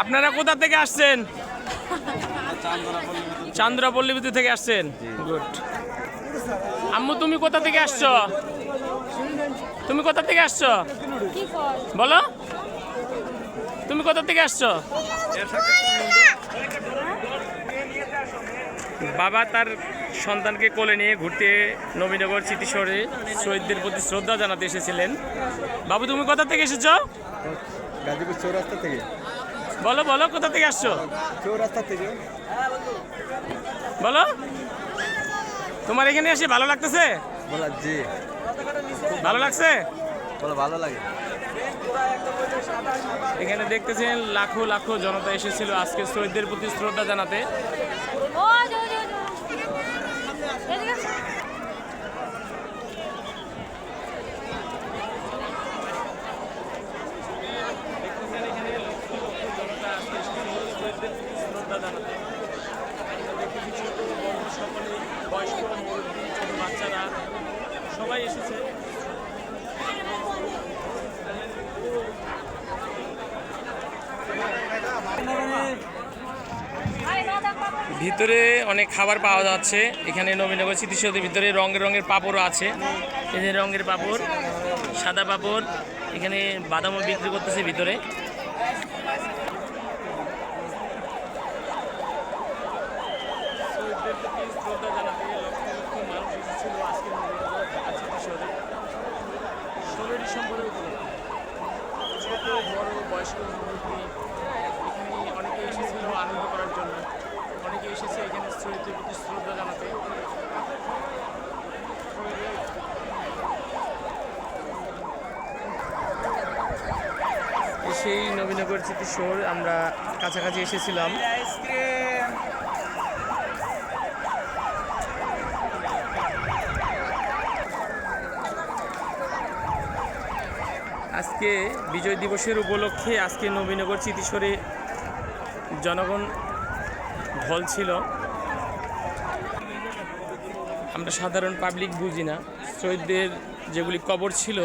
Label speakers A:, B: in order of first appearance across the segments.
A: আপনারা কোথা থেকে আসছেন? চান্দ্রাপল্লী থেকে আসছেন। গুড। আম্মু তুমি কোথা থেকে আসছো? তুমি কোথা থেকে আসছো বলো? তুমি কোথা থেকে আসছো? বাবা তার সন্তানকে কোলে নিয়ে ঘুরতে নবীনগর স্মৃতিশহরে শহীদদের প্রতি শ্রদ্ধা জানাতে এসেছিলেন। বাবু তুমি কোথা থেকে এসেছো?
B: গাজীপুর চৌরাস্তা থেকে।
A: বলো বলো কোথা থেকে আসছো?
B: চৌরাস্তা থেকে।
A: বলো তোমার এখানে এসে ভালো লাগতেছে?
B: বলা জি
A: ভালো লাগছে?
B: বলো ভালো লাগে।
A: এখানে দেখতেছেন লাখো লাখো জনতা এসেছিল আজকে শহীদদের প্রতি শ্রদ্ধা জানাতে। বয়স্ক মুরব্বী ছোট বাচ্চারা সবাই এসেছে। ভিতরে অনেক খাবার পাওয়া যাচ্ছে। এখানে নবীনগর স্মৃতিসৌধের ভিতরে রঙের রঙের পাঁপড়ও আছে। এই যে রঙের পাঁপড়, সাদা পাঁপড়, এখানে বাদামও বিক্রি করতেছে ভিতরে। শ্রদ্ধা জানাতে লক্ষ লক্ষ মানুষ এসেছিল আজকে নবীনগর স্মৃতিসৌধে 16 ডিসেম্বর উপলক্ষে। ছোট বড় বয়স্ক মুরব্বী এখানে অনেকে এসেছিল আনন্দ করার জন্য, অনেকে এসেছে এখানে শহীদদের প্রতি শ্রদ্ধা জানাতে। সেই নবীনগর স্মৃতিসৌধ আমরা কাছাকাছি এসেছিলাম। আজকে বিজয় দিবসের উপলক্ষে আজকে নবীনগর স্মৃতিসৌধে জনগণ ঢল ছিল। আমরা সাধারণ পাবলিক বুঝি না, শহীদদের যেগুলি কবর ছিল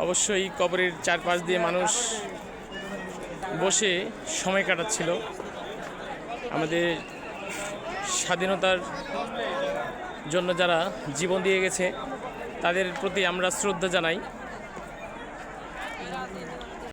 A: অবশ্যই কবরের চারপাশ দিয়ে মানুষ বসে সময় কাটাচ্ছিল। আমাদের স্বাধীনতার জন্য যারা জীবন দিয়ে গেছে তাদের প্রতি আমরা শ্রদ্ধা জানাই।